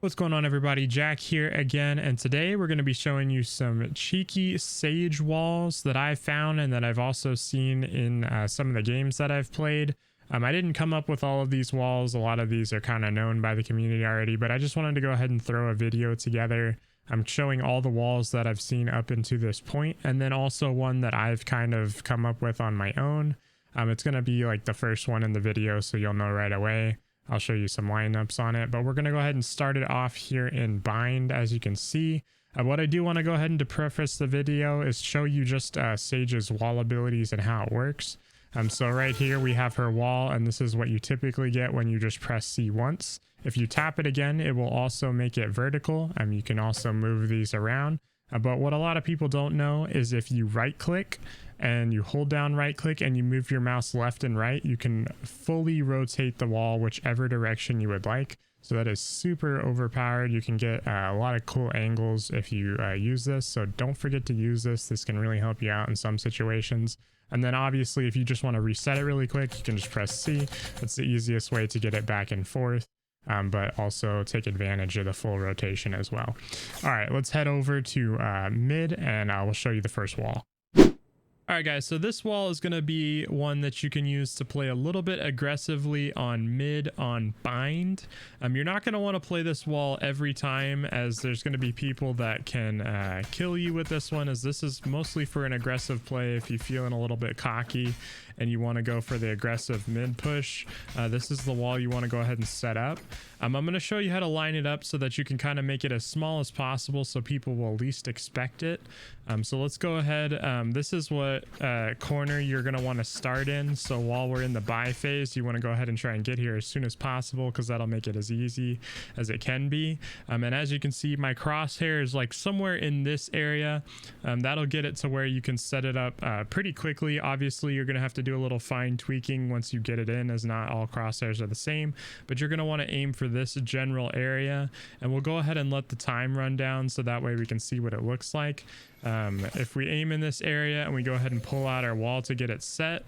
What's going on, everybody? Jack here again, and today we're going to be showing you some cheeky sage walls that I found and that I've also seen in some of the games that I've played. I didn't come up with all of these walls. A lot of these are kind of known by the community already, but I just wanted to go ahead and throw a video together. I'm showing all the walls that I've seen up into this point, and then also one that I've kind of come up with on my own. It's going to be like the first one in the video, so you'll know right away. I'll show you some lineups on it, but we're going to go ahead and start it off here in bind. As you can see, what I do want to go ahead and to preface the video is show you just Sage's wall abilities and how it works. So right here we have her wall, and this is what you typically get when you just press C once. If you tap it again, it will also make it vertical. You can also move these around. But what a lot of people don't know is if you right click and you hold down right click and you move your mouse left and right, you can fully rotate the wall whichever direction you would like. So that is super overpowered. You can get a lot of cool angles if you use this. So don't forget to use this. This can really help you out in some situations. And then obviously if you just want to reset it really quick, you can just press C. That's the easiest way to get it back and forth. But also take advantage of the full rotation as well. All right, let's head over to mid, and we'll show you the first wall. All right, guys, so this wall is going to be one that you can use to play a little bit aggressively on mid on bind. You're not going to want to play this wall every time, as there's going to be people that can kill you with this one, as this is mostly for an aggressive play. If you're feeling a little bit cocky and you want to go for the aggressive mid push, this is the wall you want to go ahead and set up. I'm going to show you how to line it up so that you can kind of make it as small as possible so people will least expect it. So let's go ahead. This is what corner you're going to want to start in. So while we're in the buy phase, you want to go ahead and try and get here as soon as possible, because that'll make it as easy as it can be. And as you can see, my crosshair is like somewhere in this area. That'll get it to where you can set it up pretty quickly. Obviously, you're going to have to do a little fine tweaking once you get it in, as not all crosshairs are the same, but you're going to want to aim for this general area. And we'll go ahead and let the time run down so that way we can see what it looks like. If we aim in this area and we go ahead and pull out our wall to get it set,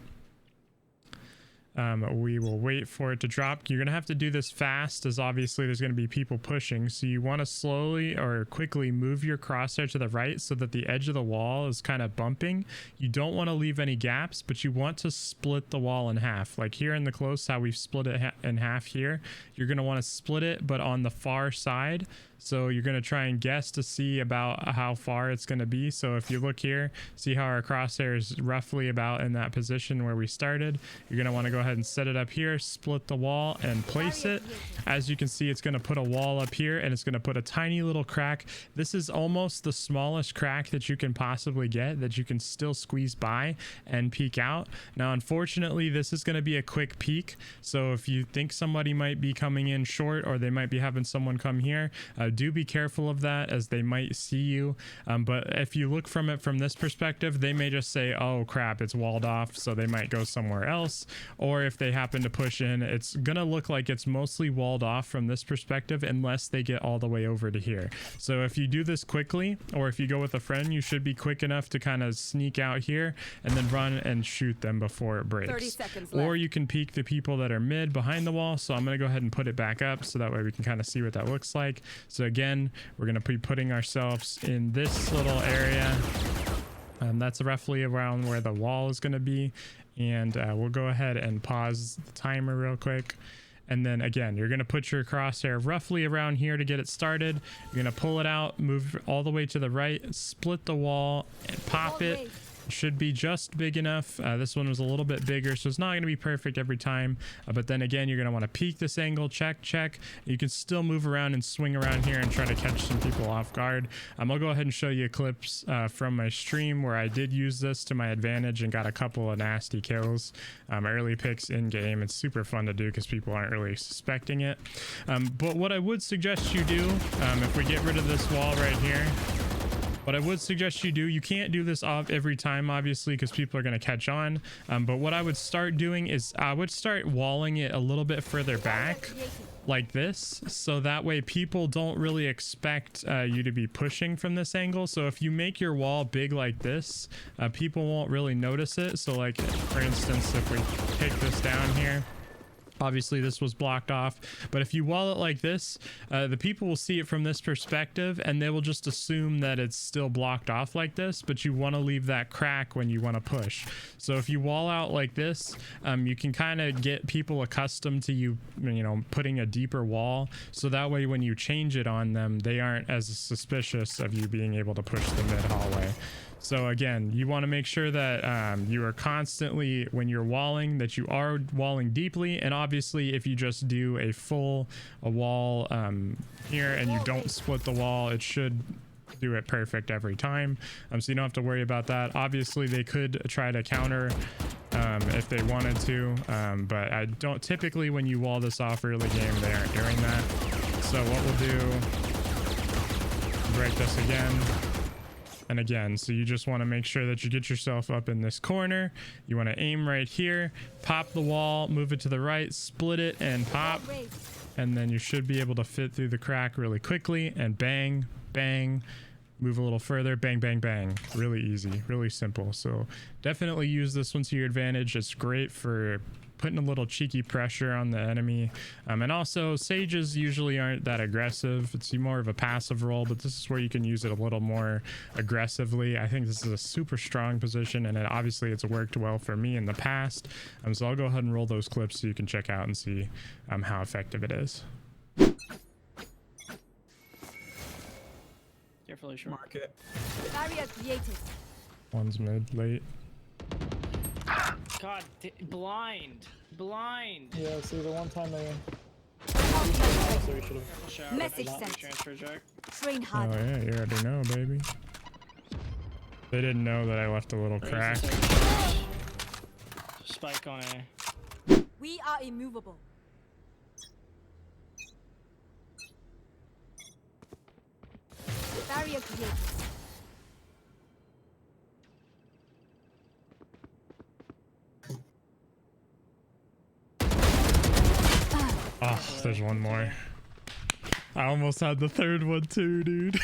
we will wait for it to drop. You're going to have to do this fast, as obviously there's going to be people pushing. So you want to slowly or quickly move your crosshair to the right so that the edge of the wall is kind of bumping. You don't want to leave any gaps, but you want to split the wall in half. Like here in the close, how we've split it in half here, you're going to want to split it, but on the far side. So you're going to try and guess to see about how far it's going to be. So if you look here, see how our crosshair is roughly about in that position where we started. You're going to want to go ahead and set it up here, split the wall and place it. As you can see, it's going to put a wall up here, and it's going to put a tiny little crack. This is almost the smallest crack that you can possibly get, that you can still squeeze by and peek out. Now, unfortunately, this is going to be a quick peek. So if you think somebody might be coming in short, or they might be having someone come here, do be careful of that, as they might see you. But if you look from it from this perspective, they may just say, oh crap, it's walled off, so they might go somewhere else. Or if they happen to push in, it's gonna look like it's mostly walled off from this perspective, unless they get all the way over to here. So if you do this quickly, or if you go with a friend, you should be quick enough to kind of sneak out here and then run and shoot them before it breaks. 30 seconds or left. you can peek the people that are mid behind the wall. So I'm going to go ahead and put it back up so that way we can kind of see what that looks like. So again, we're going to be putting ourselves in this little area. That's roughly around where the wall is going to be. And we'll go ahead and pause the timer real quick. And then again, you're going to put your crosshair roughly around here to get it started. You're going to pull it out, move all the way to the right, split the wall, and pop it. Should be just big enough. This one was a little bit bigger, so it's not going to be perfect every time, but then again, you're going to want to peek this angle, check. You can still move around and swing around here and try to catch some people off guard. I'll go ahead and show you clips from my stream where I did use this to my advantage and got a couple of nasty kills. Early picks in game. It's super fun to do because people aren't really suspecting it. But what I would suggest you do, if we get rid of this wall right here, what I would suggest you do, you can't do this off every time, obviously, because people are going to catch on. But what I would start doing is I would start walling it a little bit further back, like this, so that way people don't really expect you to be pushing from this angle. So if you make your wall big like this, people won't really notice it. So like, for instance, if we take this down here, Obviously this was blocked off, but if you wall it like this, the people will see it from this perspective and they will just assume that it's still blocked off like this, but you want to leave that crack when you want to push. So if you wall out like this, you can kind of get people accustomed to you know, putting a deeper wall, so that way when you change it on them, they aren't as suspicious of you being able to push the mid hallway. So again, you want to make sure that you are constantly, when you're walling, that you are walling deeply. And obviously if you just do a wall here and you don't split the wall, it should do it perfect every time. So you don't have to worry about that. Obviously they could try to counter if they wanted to, but I don't typically, when you wall this off early game, they aren't doing that. So what we'll do, break this again and again. So you just want to make sure that you get yourself up in this corner. You want to aim right here, pop the wall, move it to the right, split it and pop, and then you should be able to fit through the crack really quickly, and bang, bang, move a little further, bang, bang, bang. Really easy, really simple. So definitely use this one to your advantage. It's great for putting a little cheeky pressure on the enemy, and also sages usually aren't that aggressive. It's more of a passive role, but this is where you can use it a little more aggressively. I think this is a super strong position, and obviously it's worked well for me in the past. So I'll go ahead and roll those clips so you can check out and see how effective it is. Carefully, short. Market. Barrier created. One's mid, late. God, blind. Yeah, see, the one time they... So we should have showered. Message sent. Transfer check. Train Oh hard. yeah, you already know, baby. They didn't know that I left a little crack. Spike on A. We are immovable. Barrier created. Oh, there's one more. I almost had the third one too, dude.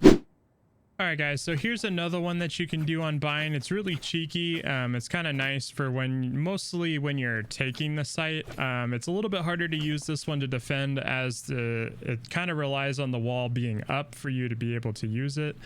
All right, guys, so here's another one that you can do on buying. It's really cheeky. It's kind of nice for mostly when you're taking the site. It's a little bit harder to use this one to defend, as it kind of relies on the wall being up for you to be able to use it.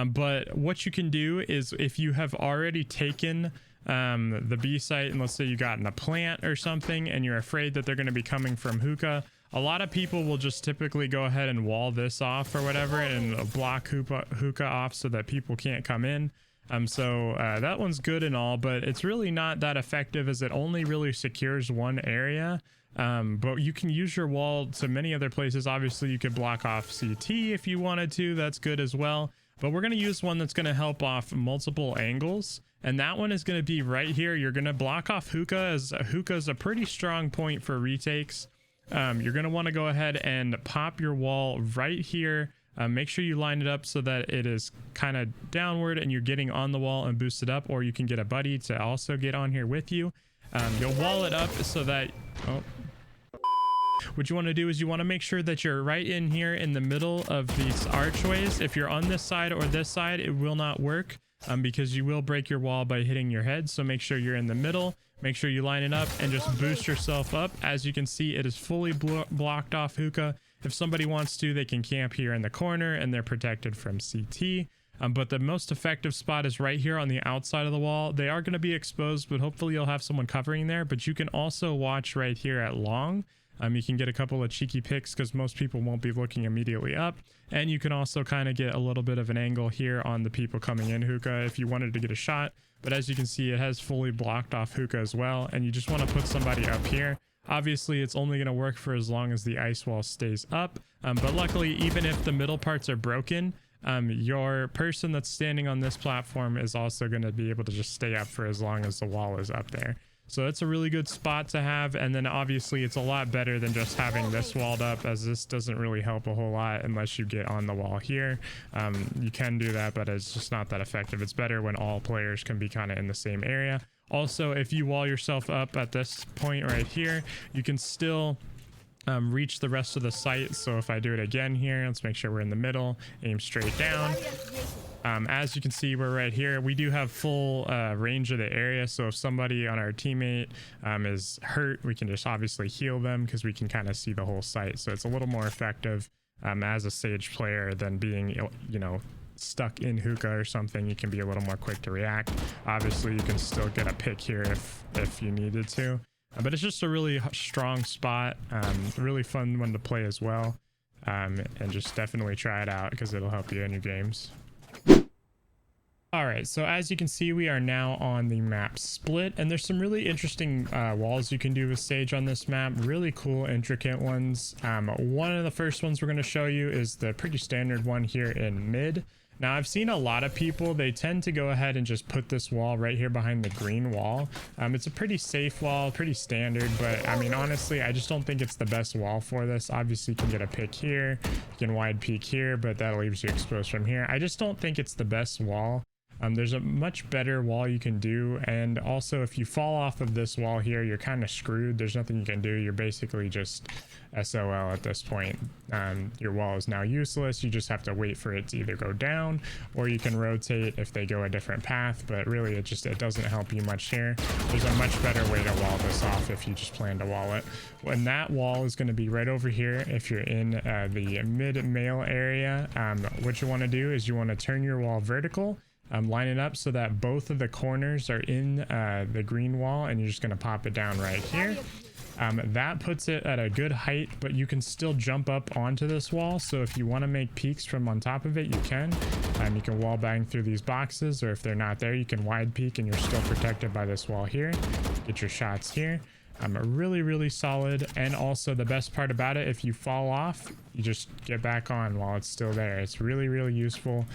But what you can do is, if you have already taken the B site, and let's say you got in a plant or something and you're afraid that they're going to be coming from hookah, a lot of people will just typically go ahead and wall this off or whatever and block hookah off so that people can't come in. So that one's good and all, but it's really not that effective, as it only really secures one area. But you can use your wall to many other places. Obviously you could block off CT if you wanted to, that's good as well. But we're going to use one that's going to help off multiple angles, and that one is going to be right here. You're going to block off hookah, as hookah is a pretty strong point for retakes. You're going to want to go ahead and pop your wall right here. Make sure you line it up so that it is kind of downward and you're getting on the wall and boost it up, or you can get a buddy to also get on here with you. You'll wall it up so that... What you want to do is you want to make sure that you're right in here in the middle of these archways. If you're on this side or this side, it will not work, because you will break your wall by hitting your head. So make sure you're in the middle. Make sure you line it up and just boost yourself up. As you can see, it is fully blocked off hookah. If somebody wants to, they can camp here in the corner and they're protected from CT. But the most effective spot is right here on the outside of the wall. They are going to be exposed, but hopefully you'll have someone covering there. But you can also watch right here at long. You can get a couple of cheeky picks because most people won't be looking immediately up. And you can also kind of get a little bit of an angle here on the people coming in hookah if you wanted to get a shot. But as you can see, it has fully blocked off hookah as well. And you just want to put somebody up here. Obviously, it's only going to work for as long as the ice wall stays up. But luckily, even if the middle parts are broken, your person that's standing on this platform is also going to be able to just stay up for as long as the wall is up there. So it's a really good spot to have. And then obviously it's a lot better than just having this walled up, as this doesn't really help a whole lot unless you get on the wall here. You can do that, but it's just not that effective. It's better when all players can be kind of in the same area. Also, if you wall yourself up at this point right here, you can still reach the rest of the site. So if I do it again here, let's make sure we're in the middle, aim straight down. As you can see, we're right here. We do have full range of the area, so if somebody on our teammate is hurt, we can just obviously heal them because we can kind of see the whole site. So it's a little more effective as a Sage player than being, you know, stuck in hookah or something. You can be a little more quick to react. Obviously, you can still get a pick here if you needed to, but it's just a really strong spot. Really fun one to play as well, and just definitely try it out because it'll help you in your games. All right, so as you can see, we are now on the map Split, and there's some really interesting walls you can do with Sage on this map. Really cool, intricate ones. One of the first ones we're going to show you is the pretty standard one here in mid. Now, I've seen a lot of people, they tend to go ahead and just put this wall right here behind the green wall. It's a pretty safe wall, pretty standard, but I mean, honestly, I just don't think it's the best wall for this. Obviously, you can get a pick here, you can wide peek here, but that leaves you exposed from here. I just don't think it's the best wall. There's a much better wall you can do, and also if you fall off of this wall here, you're kind of screwed. There's nothing you can do. You're basically just SOL at this point. Your wall is now useless. You just have to wait for it to either go down, or you can rotate if they go a different path, but really it doesn't help you much here. There's a much better way to wall this off if you just plan to wall it. And that wall is going to be right over here if you're in the mid mail area. What you want to do is you want to turn your wall vertical. Line it up so that both of the corners are in the green wall, and you're just going to pop it down right here. That puts it at a good height, but you can still jump up onto this wall. So if you want to make peeks from on top of it, you can. You can wall bang through these boxes, or if they're not there, you can wide peek and you're still protected by this wall here. Get your shots here. Really solid. And also the best part about it, if you fall off, you just get back on while it's still there. It's really useful,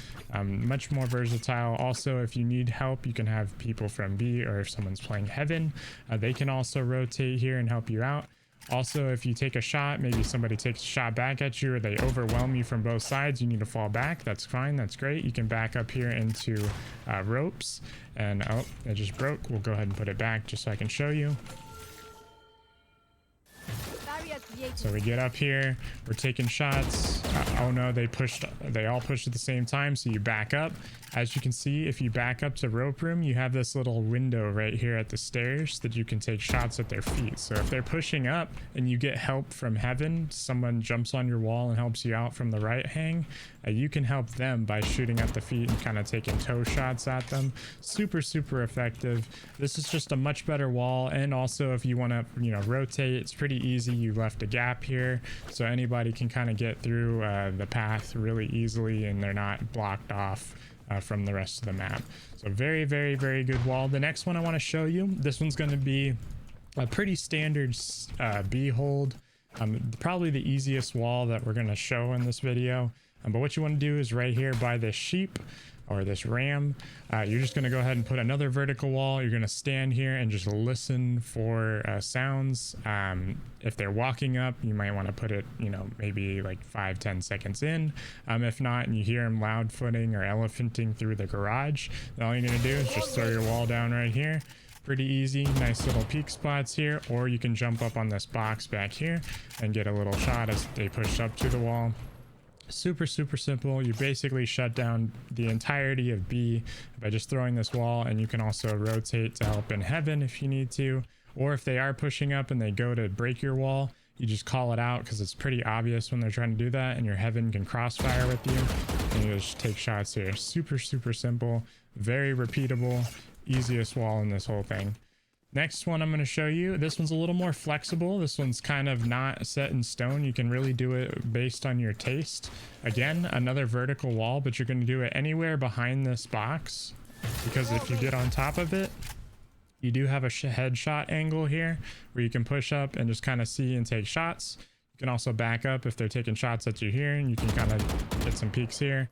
much more versatile. Also, if you need help, you can have people from B, or if someone's playing Heaven, they can also rotate here and help you out. Also, if you take a shot, maybe somebody takes a shot back at you, or they overwhelm you from both sides, you need to fall back. That's fine, that's great. You can back up here into ropes, and oh, it just broke. We'll go ahead and put it back just so I can show you. So we get up here, we're taking shots. Oh no, they all pushed at the same time, so you back up. As you can see, if you back up to rope room, you have this little window right here at the stairs that you can take shots at their feet. So if they're pushing up and you get help from Heaven, someone jumps on your wall and helps you out from the right hang, you can help them by shooting at the feet and kind of taking toe shots at them. Super effective. This is just a much better wall. And also, if you want to, you know, rotate, it's pretty easy. You left a gap here, so anybody can kind of get through the path really easily, and they're not blocked off from the rest of the map. So very good wall. The next one I want to show you, this one's going to be a pretty standard B hold. Probably the easiest wall that we're going to show in this video. But what you want to do is right here by this sheep or this ram, you're just going to go ahead and put another vertical wall. You're going to stand here and just listen for sounds. If they're walking up, you might want to put it, you know, maybe like 5-10 seconds in. If not, and you hear them loud footing or elephanting through the garage, then all you're going to do is just throw your wall down right here. Pretty easy, nice little peak spots here, or you can jump up on this box back here and get a little shot as they push up to the wall. Super simple. You basically shut down the entirety of B by just throwing this wall, and you can also rotate to help in Heaven if you need to, or if they are pushing up and they go to break your wall, you just call it out because it's pretty obvious when they're trying to do that, and your Heaven can crossfire with you, and you just take shots here. Super simple, very repeatable, easiest wall in this whole thing. Next one I'm going to show you, this one's a little more flexible. This one's kind of not set in stone. You can really do it based on your taste. Again, another vertical wall, but you're going to do it anywhere behind this box, because if you get on top of it, you do have a headshot angle here where you can push up and just kind of see and take shots. You can also back up if they're taking shots at you here, and you can kind of get some peeks here.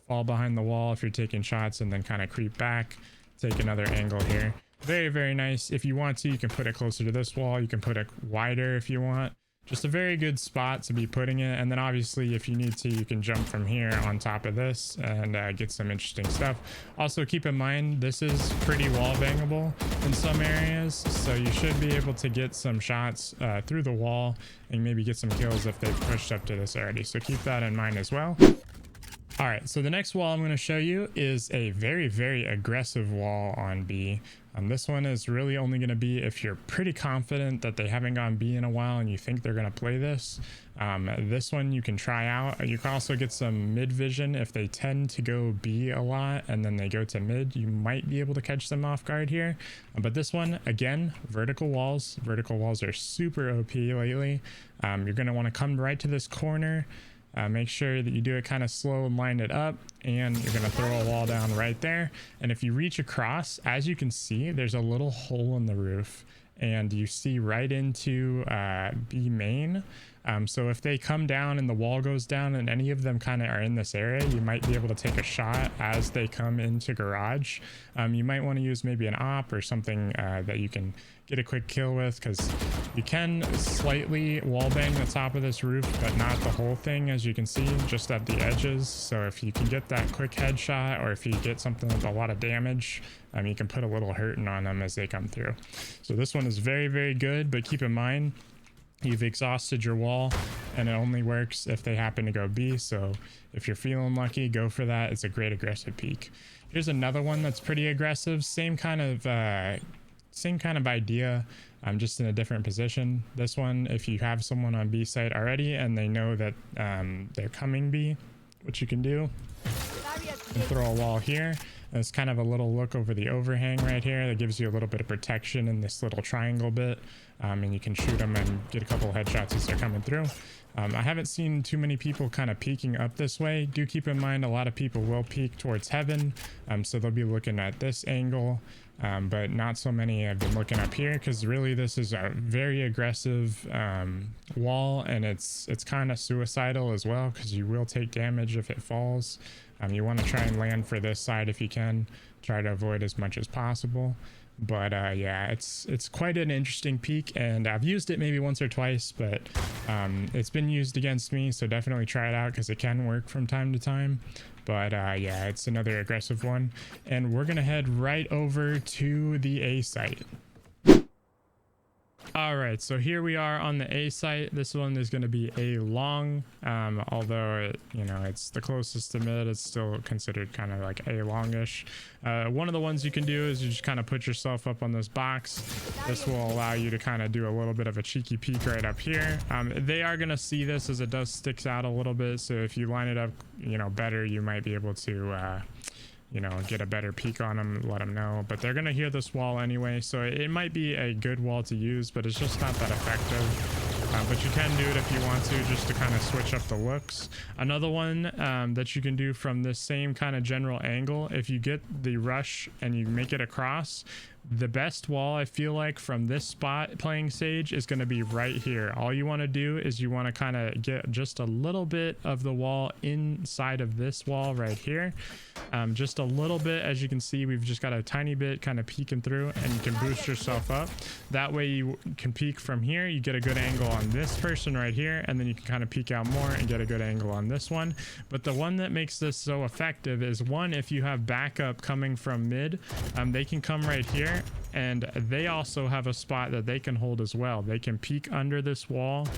Fall behind the wall if you're taking shots, and then kind of creep back, take another angle here. Very nice. If you want to, you can put it closer to this wall. You can put it wider if you want. Just a very good spot to be putting it. And then obviously, if you need to, you can jump from here on top of this and get some interesting stuff. Also, keep in mind, this is pretty wall bangable in some areas, so you should be able to get some shots through the wall and maybe get some kills if they've pushed up to this already. So keep that in mind as well. All right, so the next wall I'm going to show you is a very, very aggressive wall on B. This one is really only going to be if you're pretty confident that they haven't gone B in a while and you think they're going to play this. This one you can try out. You can also get some mid vision if they tend to go B a lot and then they go to mid. You might be able to catch them off guard here. But this one, again, vertical walls. Vertical walls are super OP lately. You're going to want to come right to this corner. Make sure that you do it kind of slow and line it up, and you're going to throw a wall down right there. And if you reach across, as you can see, there's a little hole in the roof and you see right into B main. So if they come down and the wall goes down and any of them kind of are in this area, you might be able to take a shot as they come into garage. You might want to use maybe an op or something that you can get a quick kill with, because you can slightly wall bang the top of this roof, but not the whole thing, as you can see, just at the edges. So if you can get that quick headshot, or if you get something with a lot of damage, you can put a little hurting on them as they come through. So this one is very, very good, but keep in mind, you've exhausted your wall and it only works if they happen to go B. So if you're feeling lucky, go for that. It's a great aggressive peek. Here's another one that's pretty aggressive. Same kind of idea. I'm just in a different position. This one, if you have someone on B site already and they know that they're coming B, what you can do and throw a wall here. It's kind of a little look over the overhang right here that gives you a little bit of protection in this little triangle bit, and you can shoot them and get a couple of headshots as they're coming through. I haven't seen too many people kind of peeking up this way. Do keep in mind a lot of people will peek towards heaven, so they'll be looking at this angle, but not so many have been looking up here, because really this is a very aggressive wall, and it's kind of suicidal as well, because you will take damage if it falls. You want to try and land for this side if you can. Try to avoid as much as possible. But yeah, it's quite an interesting peek, and I've used it maybe once or twice, but it's been used against me, so definitely try it out because it can work from time to time. But yeah, it's another aggressive one, and we're gonna head right over to the A site. All right, so here we are on the A site. This one is going to be A long, although it's the closest to mid. It's still considered kind of like A longish. One of the ones you can do is you just kind of put yourself up on this box. This will allow you to kind of do a little bit of a cheeky peek right up here. They are going to see this as it does sticks out a little bit, so if you line it up better, you might be able to get a better peek on them, let them know. But they're gonna hear this wall anyway, so it might be a good wall to use, but it's just not that effective. But you can do it if you want to, just to kind of switch up the looks. Another one that you can do from this same kind of general angle, if you get the rush and you make it across, the best wall I feel like from this spot playing Sage is going to be right here. All you want to do is you want to kind of get just a little bit of the wall inside of this wall right here, just a little bit. As you can see, we've just got a tiny bit kind of peeking through, and you can boost yourself up. That way you can peek from here, you get a good angle on this person right here, and then you can kind of peek out more and get a good angle on this one. But the one that makes this so effective is, one, if you have backup coming from mid, they can come right here, and they also have a spot that they can hold as well. They can peek under this wall.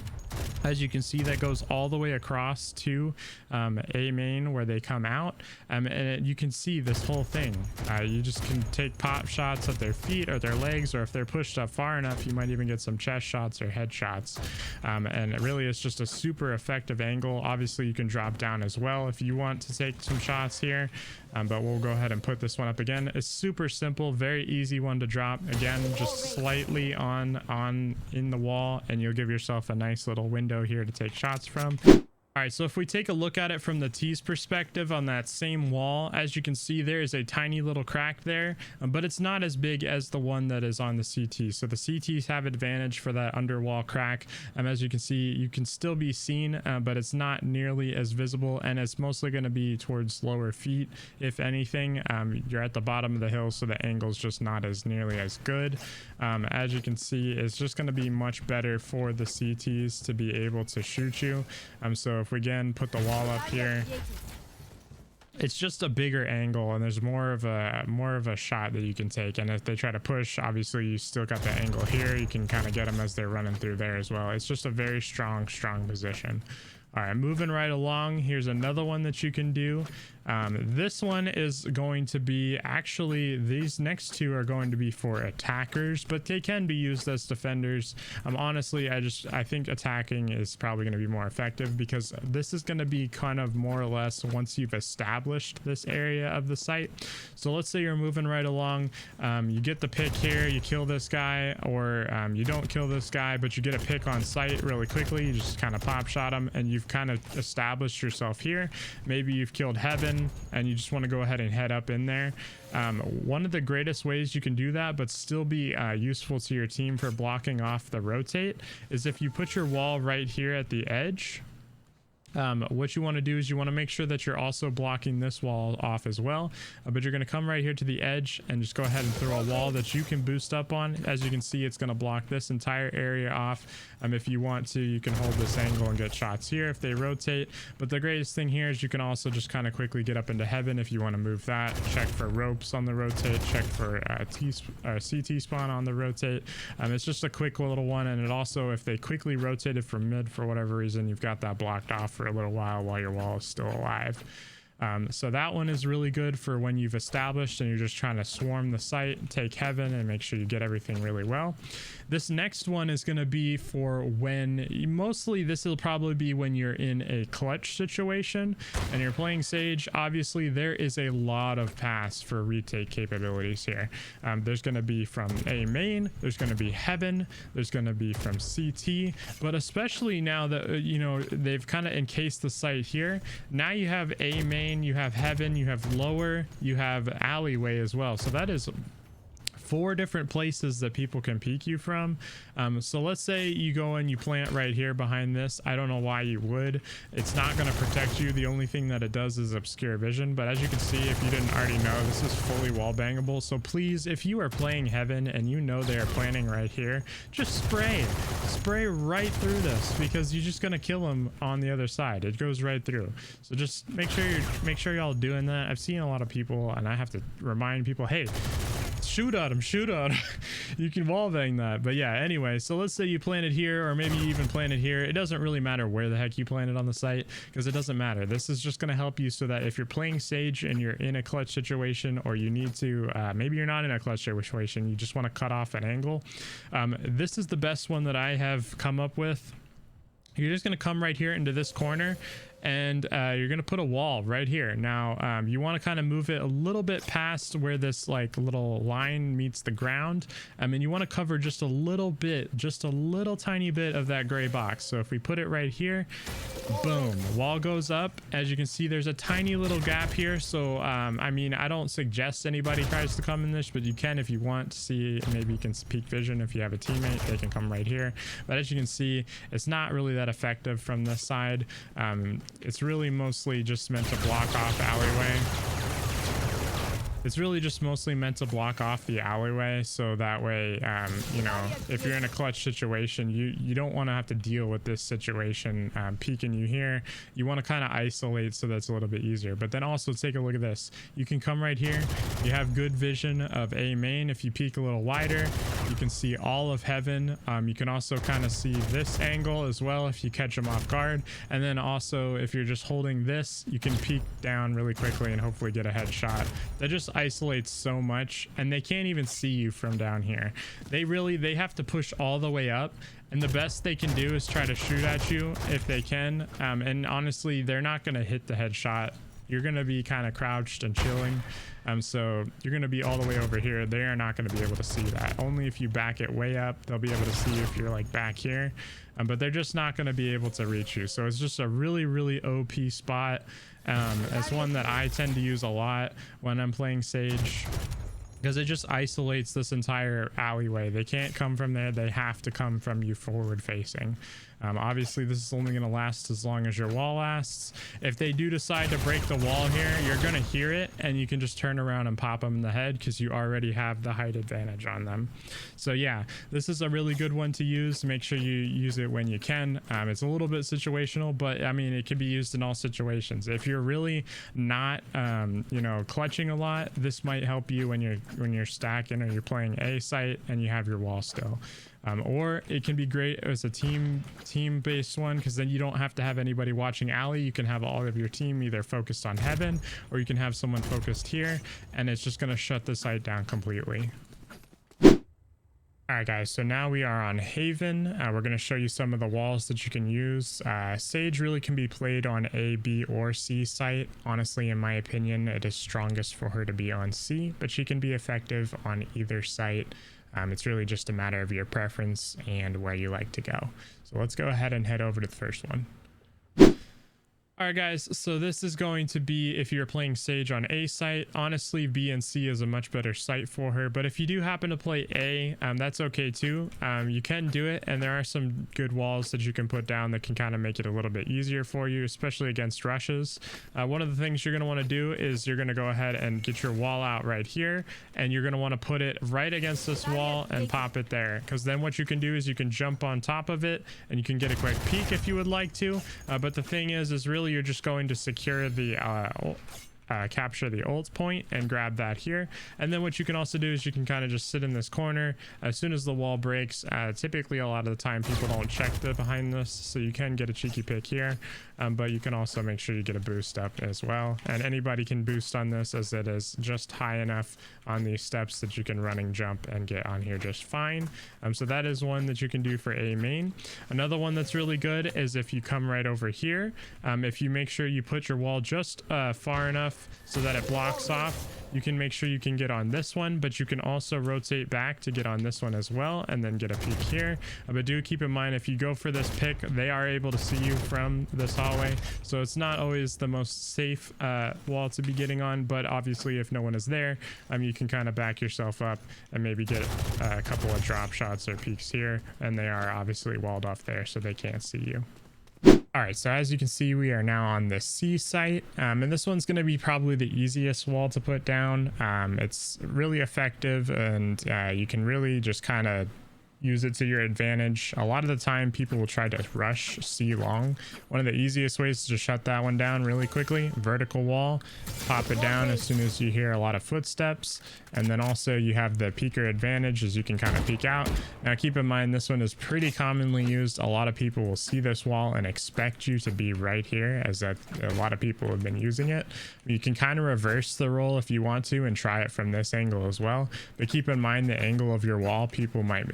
As you can see, that goes all the way across to A main where they come out, and you can see this whole thing. You just can take pop shots at their feet or their legs, or if they're pushed up far enough, you might even get some chest shots or head shots. And it really is just a super effective angle. Obviously, you can drop down as well if you want to take some shots here, but we'll go ahead and put this one up again. It's super simple, very easy one to drop. Again, just slightly on in the wall, and you'll give yourself a nice little window here to take shots from. All right, so if we take a look at it from the T's perspective on that same wall, as you can see, there is a tiny little crack there, but it's not as big as the one that is on the CT. So the CTs have advantage for that underwall crack. As you can see, you can still be seen, but it's not nearly as visible, and it's mostly going to be towards lower feet. If anything, you're at the bottom of the hill, so the angle's just not as nearly as good. As you can see, it's just going to be much better for the CTs to be able to shoot you. So if we again put the wall up here, it's just a bigger angle, and there's more of a shot that you can take. And if they try to push, obviously you still got the angle here. You can kind of get them as they're running through there as well. It's just a very strong position. All right, moving right along. Here's another one that you can do. This one is going to be, actually these next two are going to be for attackers, but they can be used as defenders. Honestly, I think attacking is probably going to be more effective, because this is going to be kind of more or less once you've established this area of the site. So let's say you're moving right along, you get the pick here, you kill this guy, or you don't kill this guy, but you get a pick on site really quickly. You just kind of pop shot him, and you've kind of established yourself here. Maybe you've killed Heaven and you just want to go ahead and head up in there. One of the greatest ways you can do that, but still be useful to your team for blocking off the rotate, is if you put your wall right here at the edge. What you want to do is you want to make sure that you're also blocking this wall off as well, but you're going to come right here to the edge and just go ahead and throw a wall that you can boost up on. As you can see, it's going to block this entire area off. If you want to, you can hold this angle and get shots here if they rotate, but the greatest thing here is you can also just kind of quickly get up into heaven if you want to move that. Check for ropes on the rotate, check for CT spawn on the rotate. It's just a quick little one, and it also, if they quickly rotated from mid for whatever reason, you've got that blocked off for a little while your wall is still alive. So that one is really good for when you've established and you're just trying to swarm the site, take heaven, and make sure you get everything really well. This next one is going to be for when, mostly this will probably be when you're in a clutch situation and you're playing Sage. Obviously there is a lot of paths for retake capabilities here. There's going to be from A main, there's going to be heaven, there's going to be from CT, but especially now that they've kind of encased the site here, now you have A main, you have heaven, you have lower, you have alleyway as well. So that is 4 different places that people can peek you from. So let's say you go and you plant right here behind this. I don't know why you would. It's not going to protect you. The only thing that it does is obscure vision, but as you can see, if you didn't already know, this is fully wall bangable. So please, if you are playing heaven and you know they are planting right here, just spray right through this, because you're just going to kill them on the other side. It goes right through. So just make sure y'all doing that. I've seen a lot of people, and I have to remind people, hey, shoot at him. You can wall bang that. But yeah, anyway, so let's say you planted here, or maybe you even planted here. It doesn't really matter where the heck you planted on the site, because it doesn't matter. This is just going to help you so that if you're playing Sage and you're in a clutch situation, or you need to, maybe you're not in a clutch situation, you just want to cut off an angle. This is the best one that I have come up with. You're just going to come right here into this corner, and you're going to put a wall right here. Now you want to kind of move it a little bit past where this like little line meets the ground, and you want to cover just a little bit, just a little tiny bit of that gray box. So if we put it right here, boom, wall goes up. As you can see, there's a tiny little gap here. So I mean, I don't suggest anybody tries to come in this, but you can if you want to see. Maybe you can peek vision if you have a teammate, they can come right here. But as you can see, it's not really that effective from this side. It's really mostly just meant to block off alleyway. It's really just mostly meant to block off the alleyway, so that way, if you're in a clutch situation, you don't want to have to deal with this situation peeking you here. You want to kind of isolate so that's a little bit easier. But then also take a look at this. You can come right here. You have good vision of A main. If you peek a little wider, you can see all of heaven. You can also kind of see this angle as well if you catch them off guard. And then also, if you're just holding this, you can peek down really quickly and hopefully get a headshot. That just isolates so much, and they can't even see you from down here. They have to push all the way up, and the best they can do is try to shoot at you if they can. And honestly, they're not going to hit the headshot. You're going to be kind of crouched and chilling. So you're going to be all the way over here. They are not going to be able to see that. Only if you back it way up, they'll be able to see you if you're like back here. But they're just not going to be able to reach you. So it's just a really, really OP spot. It's one that I tend to use a lot when I'm playing Sage, because it just isolates this entire alleyway. They can't come from there. They have to come from you forward facing. Obviously, this is only going to last as long as your wall lasts. If they do decide to break the wall here, you're going to hear it, and you can just turn around and pop them in the head because you already have the height advantage on them. So yeah, this is a really good one to use. Make sure you use it when you can. It's a little bit situational, but I mean, it can be used in all situations. If you're really not, clutching a lot, this might help you when you're stacking or you're playing A site and you have your wall still. Or it can be great as a team based one, because then you don't have to have anybody watching alley. You can have all of your team either focused on heaven, or you can have someone focused here, and it's just going to shut the site down completely. All right, guys, so now we are on Haven. We're going to show you some of the walls that you can use. Sage really can be played on A, B, or C site. Honestly, in my opinion, it is strongest for her to be on C, but she can be effective on either site. It's really just a matter of your preference and where you like to go. So let's go ahead and head over to the first one. All right, guys, so this is going to be if you're playing Sage on A site. Honestly, B and C is a much better site for her, but if you do happen to play A, that's okay too. You can do it, and there are some good walls that you can put down that can kind of make it a little bit easier for you, especially against rushes. One of the things you're going to want to do is you're going to go ahead and get your wall out right here, and you're going to want to put it right against this wall and pop it there, because then what you can do is you can jump on top of it and you can get a quick peek if you would like to. But the thing is really you're just going to secure the capture the ult point and grab that here, and then what you can also do is you can kind of just sit in this corner. As soon as the wall breaks, typically a lot of the time people don't check the behind this, so you can get a cheeky pick here, but you can also make sure you get a boost up as well, and anybody can boost on this as it is just high enough on these steps that you can running jump and get on here just fine. So that is one that you can do for A main. Another one that's really good is if you come right over here, if you make sure you put your wall just far enough so that it blocks off, you can make sure you can get on this one, but you can also rotate back to get on this one as well and then get a peek here. But do keep in mind, if you go for this pick, they are able to see you from this hallway, so it's not always the most safe wall to be getting on, but obviously if no one is there, you can kind of back yourself up and maybe get a couple of drop shots or peeks here, and they are obviously walled off there so they can't see you. All right, so as you can see, we are now on the C site, and this one's going to be probably the easiest wall to put down. It's really effective, and you can really just kind of use it to your advantage. A lot of the time people will try to rush C long. One of the easiest ways is to shut that one down really quickly. Vertical wall, pop it down as soon as you hear a lot of footsteps, and then also you have the peeker advantage as you can kind of peek out. Now keep in mind, this one is pretty commonly used. A lot of people will see this wall and expect you to be right here, as that a lot of people have been using it. You can kind of reverse the role if you want to and try it from this angle as well, but keep in mind the angle of your wall, people might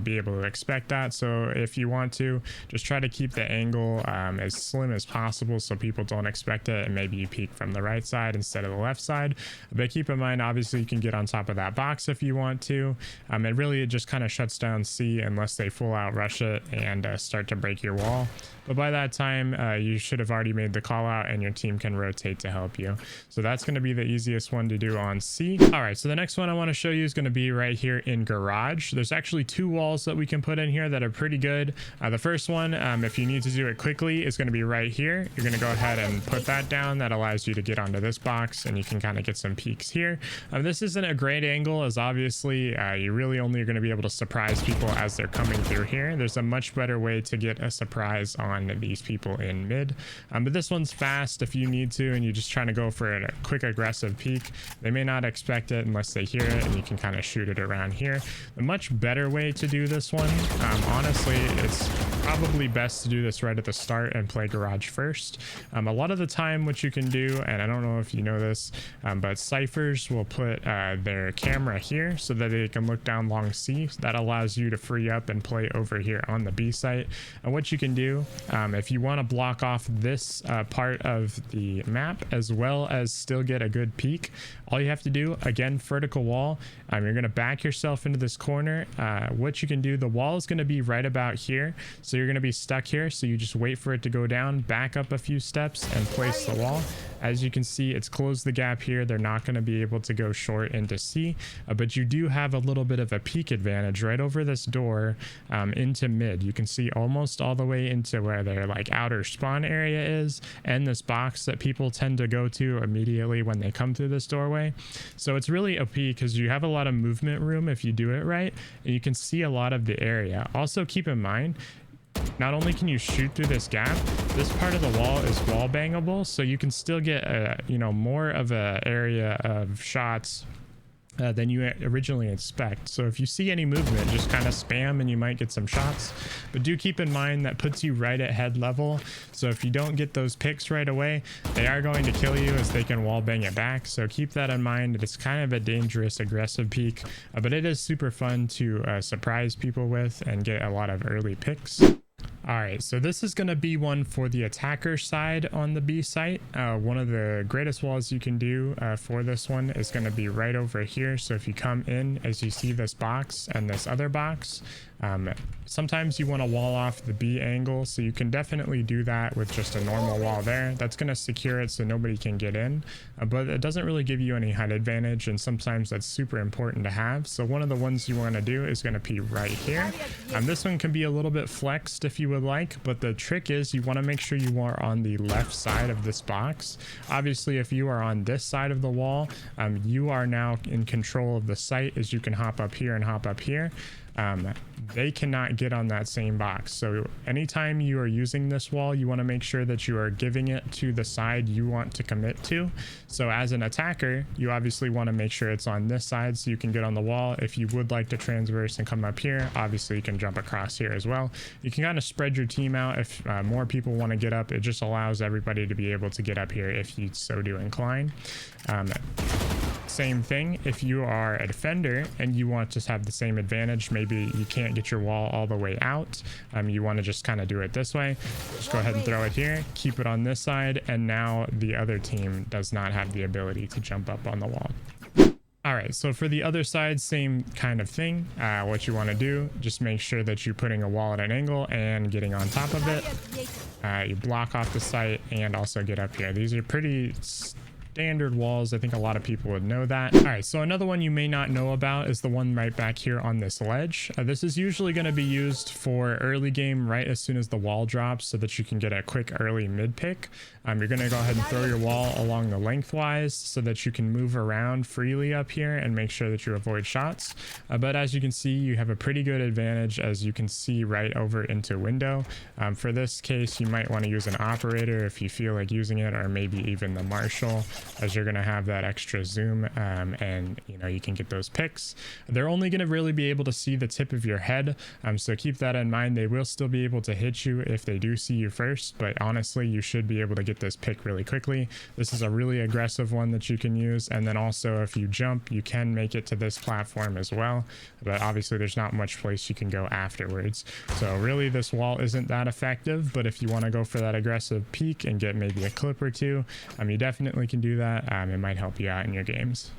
be able to expect that. So if you want to, just try to keep the angle as slim as possible so people don't expect it, and maybe you peek from the right side instead of the left side. But keep in mind, obviously you can get on top of that box if you want to. It just kind of shuts down C unless they full out rush it and start to break your wall. But by that time, you should have already made the call out and your team can rotate to help you. So that's going to be the easiest one to do on C. All right, so the next one I want to show you is going to be right here in garage. There's actually two walls that we can put in here that are pretty good. The first one, if you need to do it quickly, is going to be right here. You're going to go ahead and put that down. That allows you to get onto this box, and you can kind of get some peeks here. This isn't a great angle, as obviously you really only are going to be able to surprise people as they're coming through here. There's a much better way to get a surprise on these people in mid, but this one's fast if you need to and you're just trying to go for a quick aggressive peek. They may not expect it unless they hear it, and you can kind of shoot it around here. A much better way to do this one, honestly, it's probably best to do this right at the start and play garage first. A lot of the time what you can do, and I don't know if you know this, but ciphers will put their camera here so that they can look down long C. That allows you to free up and play over here on the B site. And what you can do, if you want to block off this part of the map as well as still get a good peek, all you have to do, again, vertical wall, you're going to back yourself into this corner. What you can do, the wall is going to be right about here, so you're going to be stuck here, so you just wait for it to go down, back up a few steps and place the wall. As you can see, it's closed the gap here. They're not going to be able to go short into C, but you do have a little bit of a peek advantage right over this door into mid. You can see almost all the way into where their like outer spawn area is, and this box that people tend to go to immediately when they come through this doorway. So it's really OP because you have a lot of movement room if you do it right, and you can see a lot of the area. Also keep in mind, not only can you shoot through this gap, this part of the wall is wall bangable, so you can still get more of a area of shots than you originally expect. So if you see any movement, just kind of spam and you might get some shots, but do keep in mind that puts you right at head level. So if you don't get those picks right away, they are going to kill you as they can wall bang it back. So keep that in mind. It's kind of a dangerous aggressive peek, but it is super fun to surprise people with and get a lot of early picks. All right, so this is going to be one for the attacker side on the B site. One of the greatest walls you can do for this one is going to be right over here. So if you come in, as you see this box and this other box, sometimes you want to wall off the B angle, so you can definitely do that with just a normal wall there. That's going to secure it so nobody can get in, but it doesn't really give you any height advantage, and sometimes that's super important to have. So one of the ones you want to do is going to be right here. This one can be a little bit flexed if you would like, but the trick is you want to make sure you are on the left side of this box. Obviously, if you are on this side of the wall, you are now in control of the site, as you can hop up here and hop up here. They cannot get on that same box. So anytime you are using this wall, you want to make sure that you are giving it to the side you want to commit to. So as an attacker, you obviously want to make sure it's on this side so you can get on the wall. If you would like to transverse and come up here, obviously you can jump across here as well. You can kind of spread your team out. If more people want to get up, it just allows everybody to be able to get up here if you so do incline. Same thing if you are a defender and you want to just have the same advantage. Maybe you can't get your wall all the way out, you want to just kind of do it this way. Just go ahead and throw it here, keep it on this side, and now the other team does not have the ability to jump up on the wall. All right, so for the other side, same kind of thing. What you want to do, just make sure that you're putting a wall at an angle and getting on top of it. You block off the site and also get up here. These are pretty standard walls. I think a lot of people would know that. All right, so another one you may not know about is the one right back here on this ledge. This is usually going to be used for early game right as soon as the wall drops, so that you can get a quick early mid pick. You're going to go ahead and throw your wall along the lengthwise so that you can move around freely up here and make sure that you avoid shots. But as you can see, you have a pretty good advantage, as you can see right over into window. For this case, you might want to use an operator if you feel like using it, or maybe even the marshal, as you're going to have that extra zoom, and you can get those picks. They're only going to really be able to see the tip of your head, so keep that in mind. They will still be able to hit you if they do see you first, but honestly, you should be able to get this pick really quickly. This is a really aggressive one that you can use, and then also if you jump, you can make it to this platform as well, but obviously there's not much place you can go afterwards. So really this wall isn't that effective, but if you want to go for that aggressive peek and get maybe a clip or two, you definitely can do that. It might help you out in your games.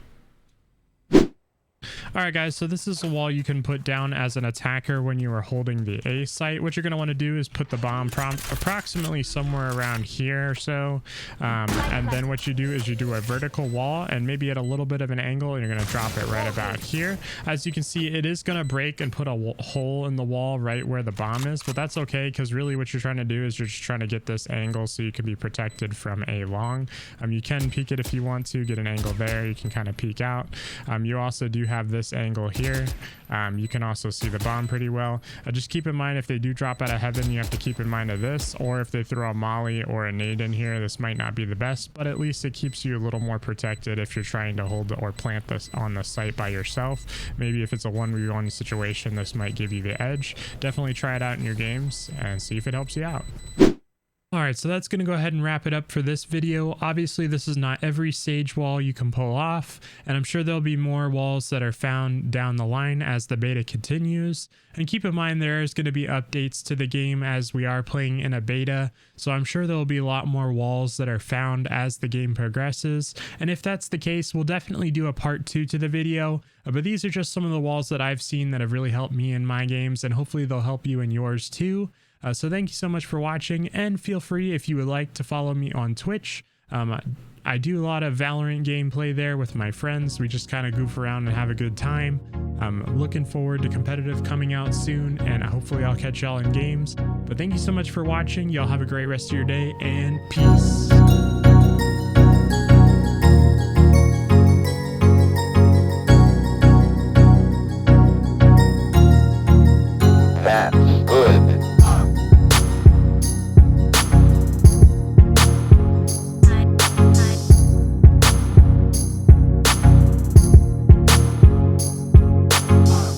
All right, guys, so this is a wall you can put down as an attacker when you are holding the A site. What you're going to want to do is put the bomb approximately somewhere around here or so, and then what you do is you do a vertical wall and maybe at a little bit of an angle, and you're going to drop it right about here. As you can see, it is going to break and put a hole in the wall right where the bomb is, but that's okay, because really what you're trying to do is you're just trying to get this angle so you can be protected from A long. You can peek it if you want to, get an angle there. You can kind of peek out. You also do have this angle here. You can also see the bomb pretty well. Just keep in mind, if they do drop out of heaven, you have to keep in mind of this, or if they throw a molly or a nade in here, this might not be the best, but at least it keeps you a little more protected if you're trying to hold or plant this on the site by yourself. Maybe if it's a 1v1 situation, this might give you the edge. Definitely try it out in your games and see if it helps you out. All right, so that's going to go ahead and wrap it up for this video. Obviously, this is not every sage wall you can pull off, and I'm sure there'll be more walls that are found down the line as the beta continues. And keep in mind, there is going to be updates to the game as we are playing in a beta, so I'm sure there will be a lot more walls that are found as the game progresses. And if that's the case, we'll definitely do a part 2 to the video. But these are just some of the walls that I've seen that have really helped me in my games, and hopefully they'll help you in yours too. So thank you so much for watching, and feel free, if you would like, to follow me on Twitch. I do a lot of Valorant gameplay there with my friends. We just kind of goof around and have a good time. I'm looking forward to competitive coming out soon, and hopefully I'll catch y'all in games. But thank you so much for watching. Y'all have a great rest of your day, and peace.